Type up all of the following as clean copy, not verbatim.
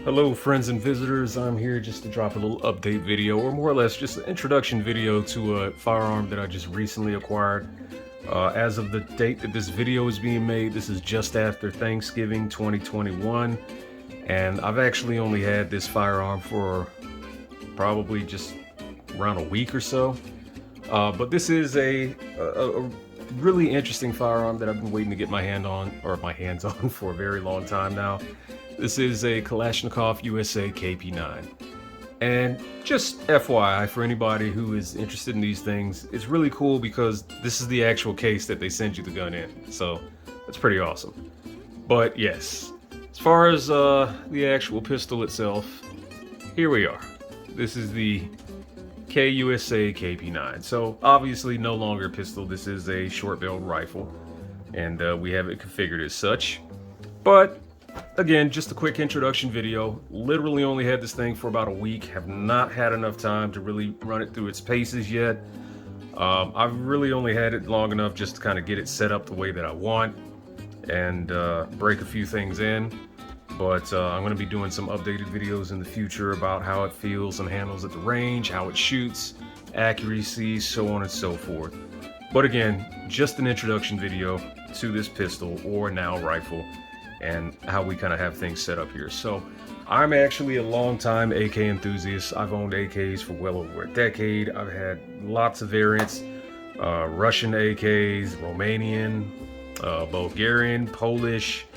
Hello friends and visitors, I'm here just to drop a little update video, or more or less just an introduction video to a firearm that I just recently acquired. As of the date that this video is being made, this is just after Thanksgiving 2021, and I've actually only had this firearm for probably just around a week or so. But this is a really interesting firearm that I've been waiting to get my hands on for a very long time now. This is a Kalashnikov USA KP-9. And just FYI for anybody who is interested in these things, it's really cool because this is the actual case that they send you the gun in. So that's pretty awesome. But yes, as far as the actual pistol itself, here we are. This is the KUSA KP-9. So obviously no longer a pistol, this is a short-barreled rifle. And we have it configured as such. But again, just a quick introduction video. Literally only had this thing for about a week. Have not had enough time to really run it through its paces yet. I've really only had it long enough just to kind of get it set up the way that I want and break a few things in. But I'm going to be doing some updated videos in the future about how it feels and handles at the range, how it shoots, accuracy, so on and so forth. But again, just an introduction video to this pistol, or now rifle, and how we kind of have things set up here. So I'm actually a long-time AK enthusiast. I've owned AKs for well over a decade. I've had lots of variants, Russian AKs, Romanian, Bulgarian, Polish,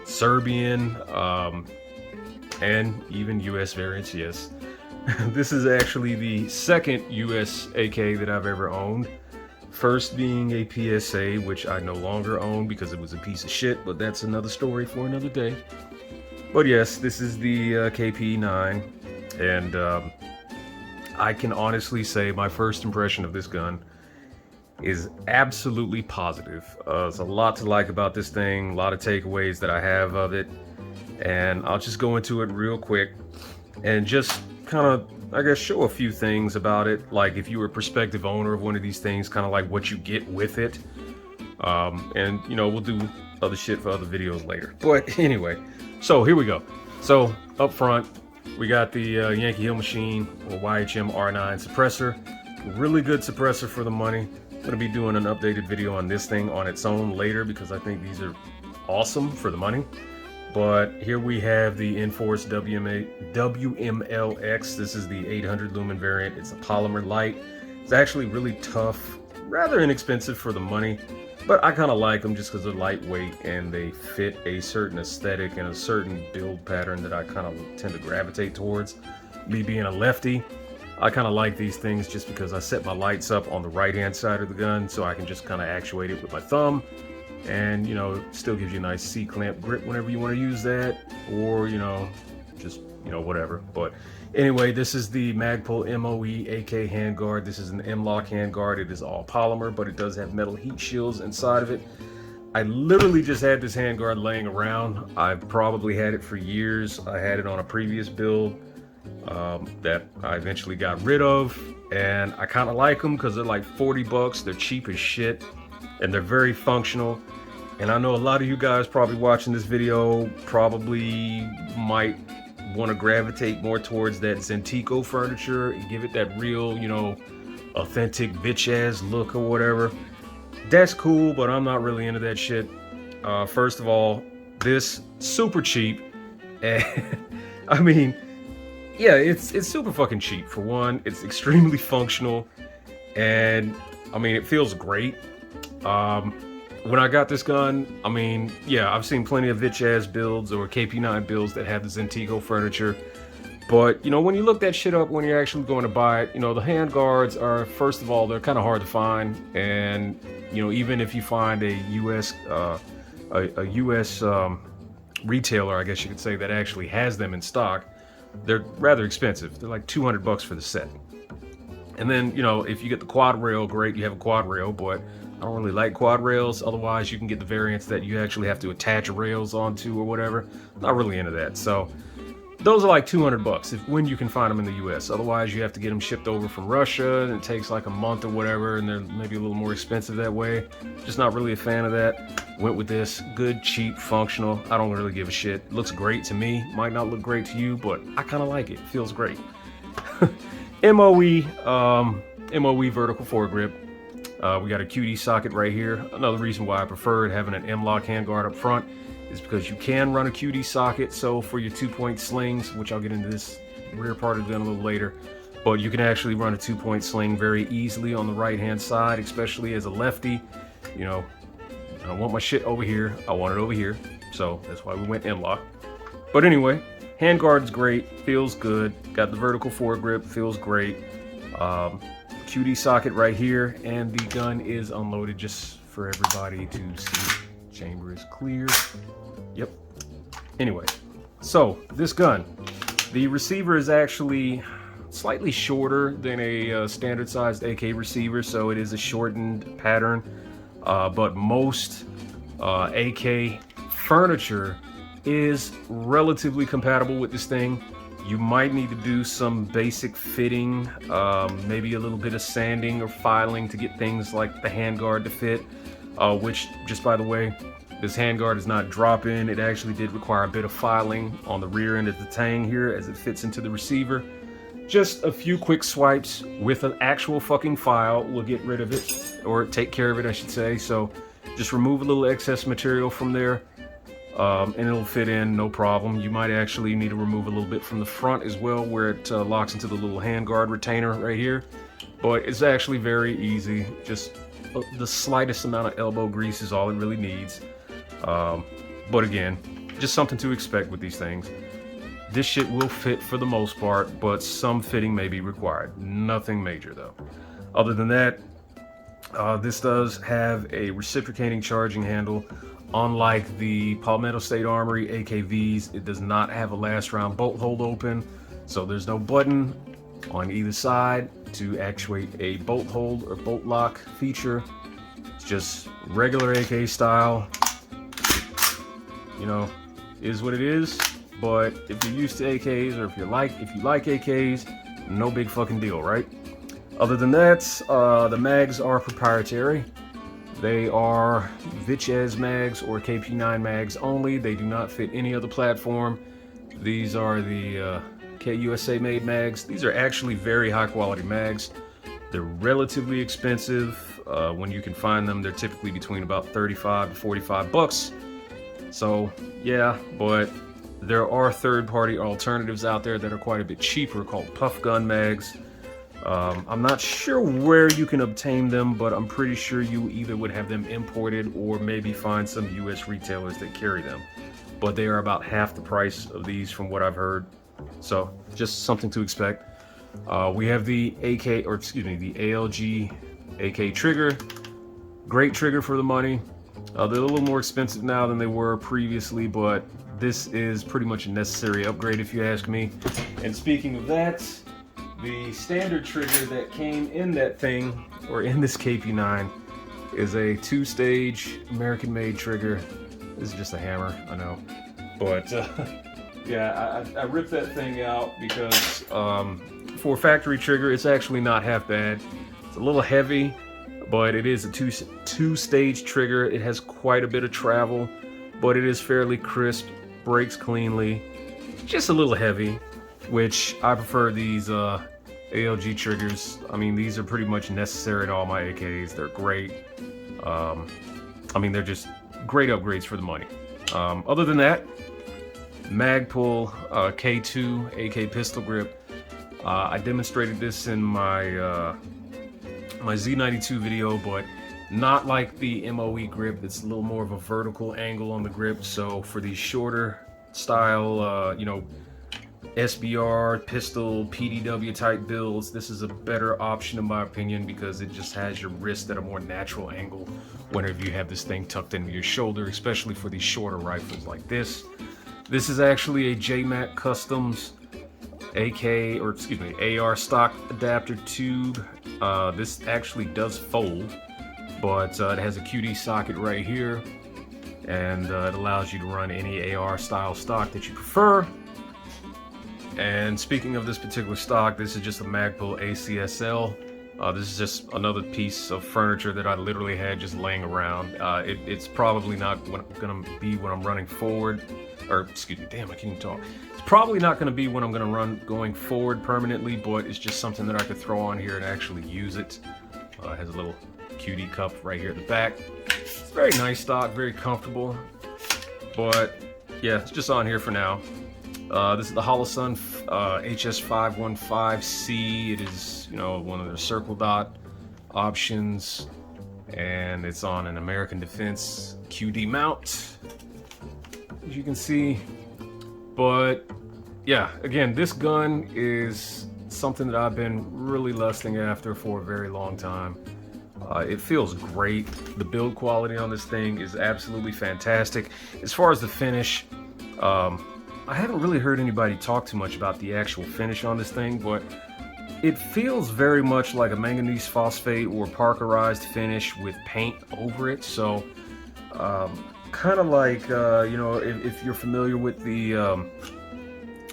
Serbian, and even US variants, yes. This is actually the second US AK that I've ever owned. First being a PSA, which I no longer own because it was a piece of shit, but that's another story for another day. But yes, this is the KP-9, and I can honestly say my first impression of this gun is absolutely positive. There's a lot to like about this thing, a lot of takeaways that I have of it, and I'll just go into it real quick and just kind of, I guess, show a few things about it, like if you were a prospective owner of one of these things, kind of like what you get with it. And you know, we'll do other shit for other videos later. But anyway, so here we go. So up front, we got the Yankee Hill Machine, or YHM R9 suppressor. Really good suppressor for the money. I'm gonna be doing an updated video on this thing on its own later because I think these are awesome for the money. But here we have the Enforce WMLX. This is the 800 lumen variant. It's a polymer light. It's actually really tough, rather inexpensive for the money, but I kind of like them just because they're lightweight and they fit a certain aesthetic and a certain build pattern that I kind of tend to gravitate towards. Me being a lefty, I kind of like these things just because I set my lights up on the right hand side of the gun so I can just kind of actuate it with my thumb. And you know, it still gives you a nice C-clamp grip whenever you want to use that, or you know, just whatever. But anyway, this is the Magpul MOE AK handguard. This is an M-LOK handguard. It is all polymer, but it does have metal heat shields inside of it. I literally just had this handguard laying around. I've probably had it for years. I had it on a previous build that I eventually got rid of, and I kind of like them because they're like 40 bucks. They're cheap as shit, and they're very functional. And I know a lot of you guys probably watching this video probably might want to gravitate more towards that Zenteco furniture and give it that real, authentic bitch-ass look or whatever. That's cool, but I'm not really into that shit. First of all, this super cheap, and I mean, yeah, it's super fucking cheap. For one, it's extremely functional, and I mean, it feels great. When I got this gun, I mean, yeah, I've seen plenty of bitch-ass builds or KP-9 builds that have the Zenteco furniture. But, when you look that shit up when you're actually going to buy it, the handguards are, first of all, they're kind of hard to find. And, even if you find a US, retailer, I guess you could say, that actually has them in stock, they're rather expensive. They're like 200 bucks for the set. And then, if you get the quad rail, great, you have a quad rail, but I don't really like quad rails. Otherwise, you can get the variants that you actually have to attach rails onto or whatever. Not really into that. So Those are like 200 bucks when you can find them in the US. Otherwise, you have to get them shipped over from Russia, and it takes like a month or whatever, and they're maybe a little more expensive that way. Just not really a fan of that. Went with this. Good, cheap, functional. I don't really give a shit. Looks great to me. Might not look great to you, but I kind of like it. Feels great. MOE vertical foregrip. We got a QD socket right here. Another reason why I preferred having an M-lock handguard up front is because you can run a QD socket. So for your 2-point slings, which I'll get into this rear part of the gun a little later, but you can actually run a 2-point sling very easily on the right-hand side, especially as a lefty. You know, I don't want my shit over here. I want it over here. So that's why we went M-lock. But anyway, handguard's great, feels good. Got the vertical foregrip, feels great. QD socket right here, and the gun is unloaded just for everybody to see. Chamber is clear. Yep. Anyway, so this gun, the receiver is actually slightly shorter than a standard sized AK receiver, so it is a shortened pattern, but most AK furniture is relatively compatible with this thing. You might need to do some basic fitting, maybe a little bit of sanding or filing to get things like the handguard to fit, which, just by the way, this handguard is not drop-in. It actually did require a bit of filing on the rear end of the tang here as it fits into the receiver. Just a few quick swipes with an actual fucking file will get rid of it, or take care of it, I should say. So just remove a little excess material from there, and it'll fit in no problem. You might actually need to remove a little bit from the front as well, where it locks into the little handguard retainer right here. But it's actually very easy. Just the slightest amount of elbow grease is all it really needs. But again, just something to expect with these things. This shit will fit for the most part, but some fitting may be required. Nothing major though. Other than that, this does have a reciprocating charging handle. Unlike the Palmetto State Armory AKVs, it does not have a last round bolt hold open, so there's no button on either side to actuate a bolt hold or bolt lock feature. It's just regular AK style. You know, is what it is. But if you're used to AKs, or if you like AKs, no big fucking deal, right? Other than that, the mags are proprietary. They are Vitez mags or KP-9 mags only. They do not fit any other platform. These are the KUSA made mags. These are actually very high quality mags. They're relatively expensive. When you can find them, they're typically between about 35 to 45 bucks. So yeah, but there are third-party alternatives out there that are quite a bit cheaper called puff gun mags. I'm not sure where you can obtain them, but I'm pretty sure you either would have them imported or maybe find some US retailers that carry them. But they are about half the price of these from what I've heard. So just something to expect. We have the the ALG AK trigger. Great trigger for the money. They're a little more expensive now than they were previously, but this is pretty much a necessary upgrade if you ask me. And speaking of that, the standard trigger that came in that thing, or in this KP-9, is a 2-stage American-made trigger. This is just a hammer, I know. But yeah, I ripped that thing out because for a factory trigger, it's actually not half bad. It's a little heavy, but it is a two-stage trigger. It has quite a bit of travel, but it is fairly crisp, breaks cleanly. Just a little heavy, which I prefer these ALG triggers. I mean, these are pretty much necessary to all my AKs. They're great. I mean, they're just great upgrades for the money. Other than that, Magpul K2 AK pistol grip. I demonstrated this in my my Z92 video, but not like the MOE grip. It's a little more of a vertical angle on the grip. So for these shorter style, you know, SBR, pistol, PDW type builds, this is a better option in my opinion, because it just has your wrist at a more natural angle whenever you have this thing tucked into your shoulder, especially for these shorter rifles like this. This is actually a JMac Customs AR stock adapter tube. This actually does fold, but it has a QD socket right here, and it allows you to run any AR style stock that you prefer. And speaking of this particular stock, this is just a Magpul ACSL. This is just another piece of furniture that I literally had just laying around. It's probably not gonna be when I'm running forward, or excuse me, damn, I can't even talk. It's probably not gonna be when I'm gonna run going forward permanently, but it's just something that I could throw on here and actually use it. It has a little cutie cup right here at the back. It's very nice stock, very comfortable, but yeah, it's just on here for now. This is the Holosun HS515C. It is, you know, one of their circle dot options, and it's on an American Defense QD mount, as you can see. But yeah, again, this gun is something that I've been really lusting after for a very long time. It feels great. The build quality on this thing is absolutely fantastic. As far as the finish, I haven't really heard anybody talk too much about the actual finish on this thing, but it feels very much like a manganese phosphate or parkerized finish with paint over it. So kind of like, you know, if you're familiar with the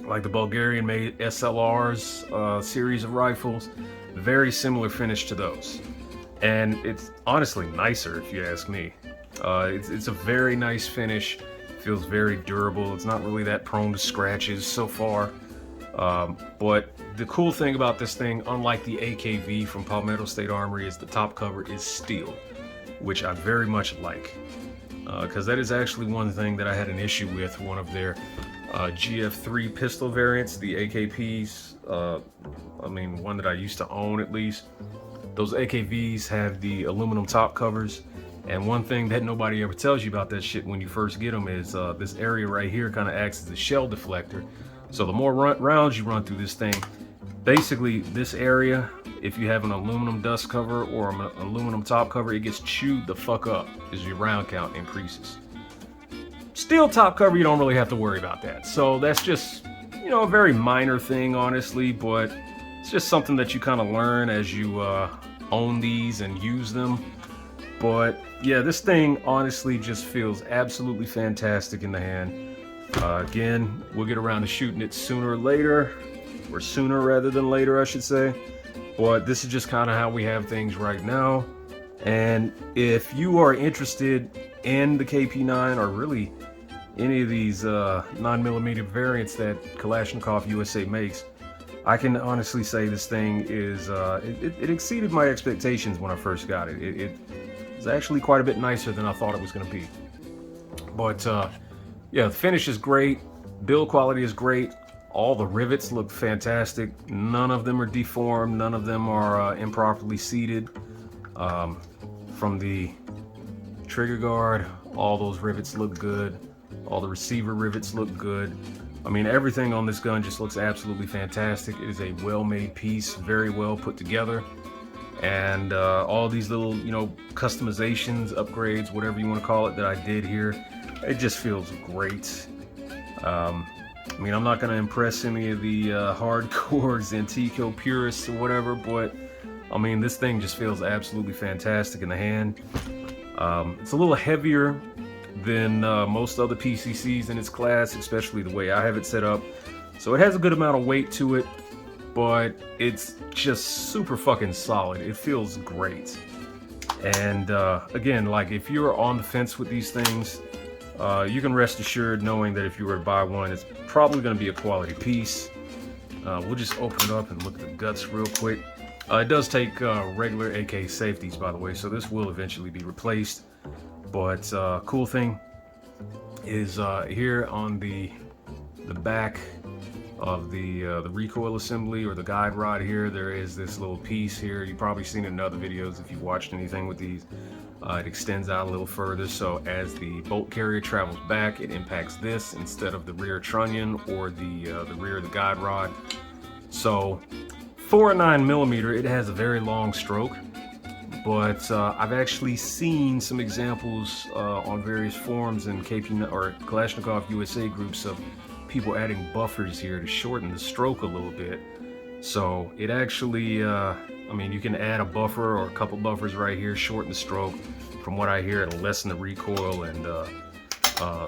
like the Bulgarian made SLRs series of rifles, very similar finish to those. And it's honestly nicer, if you ask me. It's a very nice finish. Feels very durable. It's not really that prone to scratches so far. But the cool thing about this thing, unlike the AKV from Palmetto State Armory, is the top cover is steel, which I very much like. Because that is actually one thing that I had an issue with one of their GF3 pistol variants, the AKPs. I mean, one that I used to own at least. Those AKVs have the aluminum top covers. And one thing that nobody ever tells you about that shit when you first get them is this area right here kind of acts as a shell deflector. So the more rounds you run through this thing, basically this area, if you have an aluminum dust cover or an aluminum top cover, it gets chewed the fuck up as your round count increases. Steel top cover, you don't really have to worry about that. So that's just, you know, a very minor thing, honestly, but it's just something that you kind of learn as you own these and use them. But yeah, this thing honestly just feels absolutely fantastic in the hand. Again, we'll get around to shooting it sooner or later, or sooner rather than later, I should say. But this is just kind of how we have things right now. And if you are interested in the KP-9 or really any of these 9mm variants that Kalashnikov USA makes, I can honestly say this thing is, it exceeded my expectations when I first got it. It's actually quite a bit nicer than I thought it was going to be. But yeah, the finish is great. Build quality is great. All the rivets look fantastic. None of them are deformed. None of them are improperly seated. From the trigger guard, all those rivets look good. All the receiver rivets look good. I mean, everything on this gun just looks absolutely fantastic. It is a well-made piece, very well put together. And all these little, you know, customizations, upgrades, whatever you want to call it, that I did here, it just feels great. I mean, I'm not going to impress any of the hardcore Zantico purists or whatever, but I mean, this thing just feels absolutely fantastic in the hand. It's a little heavier than most other PCCs in its class, especially the way I have it set up. So it has a good amount of weight to it, but it's just super fucking solid. It feels great. And again, like if you're on the fence with these things, you can rest assured knowing that if you were to buy one, it's probably going to be a quality piece. We'll just open it up and look at the guts real quick. It does take regular AK safeties, by the way, so this will eventually be replaced. But cool thing is here on the back of the recoil assembly, or the guide rod here, there is this little piece here. You've probably seen it in other videos if you've watched anything with these. It extends out a little further, so as the bolt carrier travels back, it impacts this instead of the rear trunnion or the rear of the guide rod. So for a 9mm, it has a very long stroke, but I've actually seen some examples on various forums and KP-9 or Kalashnikov USA groups of people adding buffers here to shorten the stroke a little bit. So it actually, I mean, you can add a buffer or a couple buffers right here, shorten the stroke. From what I hear, it'll lessen the recoil and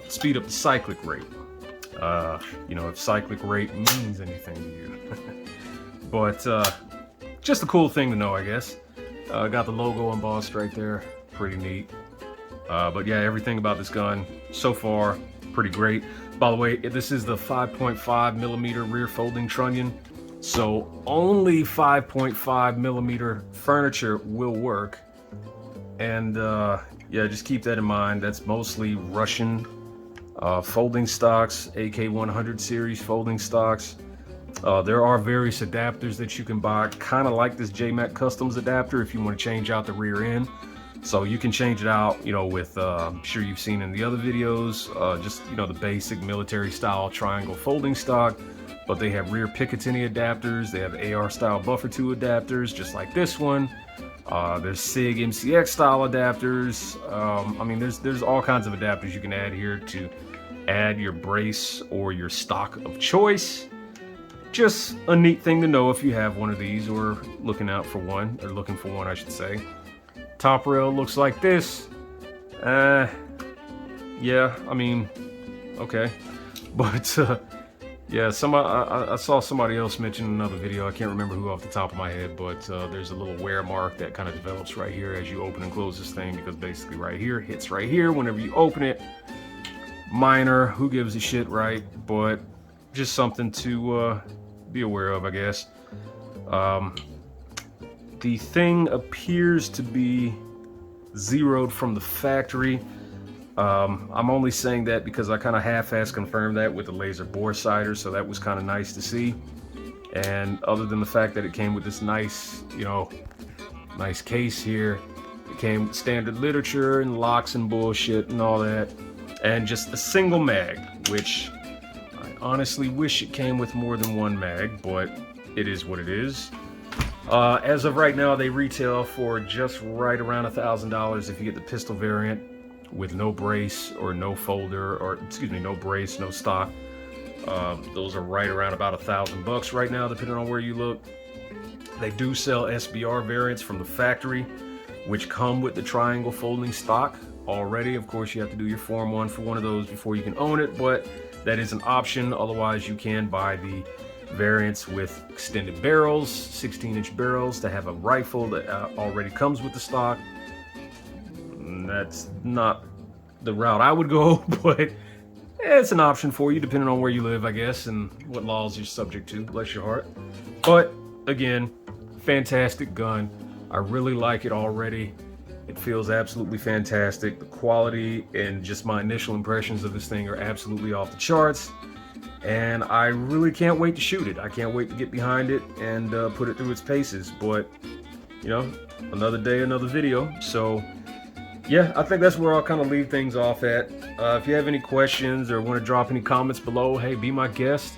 speed up the cyclic rate. You know, if cyclic rate means anything to you. But just a cool thing to know, I guess. Got the logo embossed right there, pretty neat. But yeah, everything about this gun so far, pretty great. By the way, this is the 5.5 millimeter rear folding trunnion. So only 5.5 millimeter furniture will work. And yeah, just keep that in mind. That's mostly Russian folding stocks, AK-100 series folding stocks. There are various adapters that you can buy, kind of like this JMac Customs adapter if you want to change out the rear end. So you can change it out, you know, with, I'm sure you've seen in the other videos, just, you know, the basic military style triangle folding stock. But they have rear Picatinny adapters, they have AR style buffer 2 adapters, just like this one. There's SIG MCX style adapters. I mean, there's all kinds of adapters you can add here to add your brace or your stock of choice. Just a neat thing to know if you have one of these or looking out for one, or looking for one, I should say. Top rail looks like this. Yeah, I mean, okay. But yeah, I saw somebody else mention in another video, I can't remember who off the top of my head, but there's a little wear mark that kind of develops right here as you open and close this thing, because basically right here, hits right here whenever you open it. Minor, who gives a shit, right? But just something to be aware of, I guess. The thing appears to be zeroed from the factory. I'm only saying that because I kind of half-ass confirmed that with the laser bore sighter, so that was kind of nice to see. And other than the fact that it came with this nice, you know, nice case here, it came with standard literature and locks and bullshit and all that, and just a single mag, which I honestly wish it came with more than one mag, but it is what it is. As of right now, they retail for just right around $1,000 if you get the pistol variant with no brace or no folder, or excuse me, no brace, no stock. Those are right around about $1,000 right now, depending on where you look. They do sell Sbr variants from the factory, which come with the triangle folding stock already. Of course, you have to do your Form 1 for one of those before you can own it, but that is an option. Otherwise, you can buy the variants with extended barrels, 16-inch barrels, to have a rifle that already comes with the stock. That's not the route I would go, but it's an option for you depending on where you live, I guess, and what laws you're subject to, bless your heart. But again, fantastic gun. I really like it already. It feels absolutely fantastic. The quality and just my initial impressions of this thing are absolutely off the charts. And I really can't wait to shoot it. I can't wait to get behind it and put it through its paces. But, you know, another day, another video. So yeah, I think that's where I'll kind of leave things off at. If you have any questions or want to drop any comments below, hey, be my guest.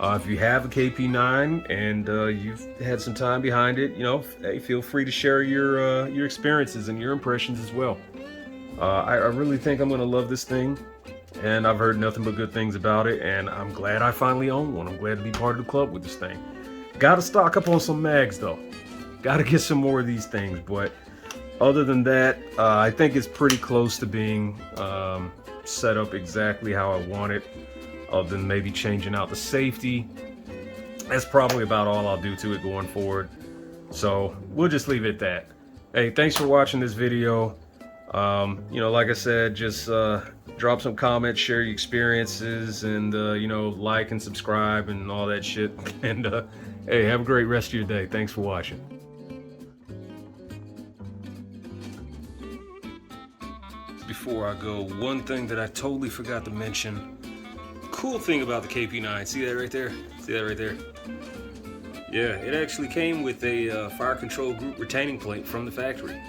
If you have a KP-9 and you've had some time behind it, you know, hey, feel free to share your experiences and your impressions as well. I really think I'm going to love this thing, and I've heard nothing but good things about it, and I'm glad I finally own one. I'm glad to be part of the club with this thing. Got to stock up on some mags, though. Got to get some more of these things, but other than that, I think it's pretty close to being set up exactly how I want it, other than maybe changing out the safety. That's probably about all I'll do to it going forward. So we'll just leave it at that. Hey, thanks for watching this video. You know, like I said, just drop some comments, share your experiences, and you know, like and subscribe and all that shit. And hey, have a great rest of your day. Thanks for watching. Before I go, one thing that I totally forgot to mention. Cool thing about the KP-9, see that right there? See that right there? Yeah, it actually came with a fire control group retaining plate from the factory,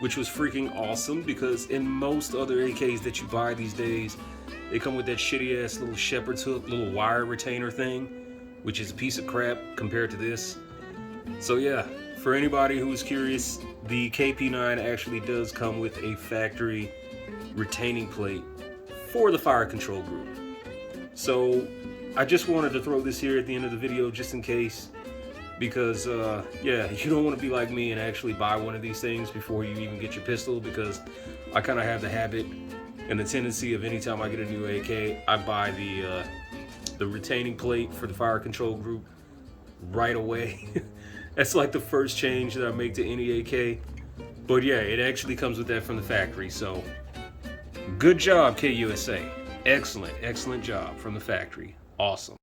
which was freaking awesome, because in most other AKs that you buy these days, they come with that shitty ass little shepherd's hook, little wire retainer thing, which is a piece of crap compared to this. So yeah, for anybody who is curious, the KP-9 actually does come with a factory retaining plate for the fire control group. So I just wanted to throw this here at the end of the video just in case, because yeah, you don't want to be like me and actually buy one of these things before you even get your pistol, because I kind of have the habit and the tendency of anytime I get a new AK, I buy the the retaining plate for the fire control group right away. That's like the first change that I make to any AK. But yeah, it actually comes with that from the factory. So good job, KUSA. Excellent job from the factory. Awesome.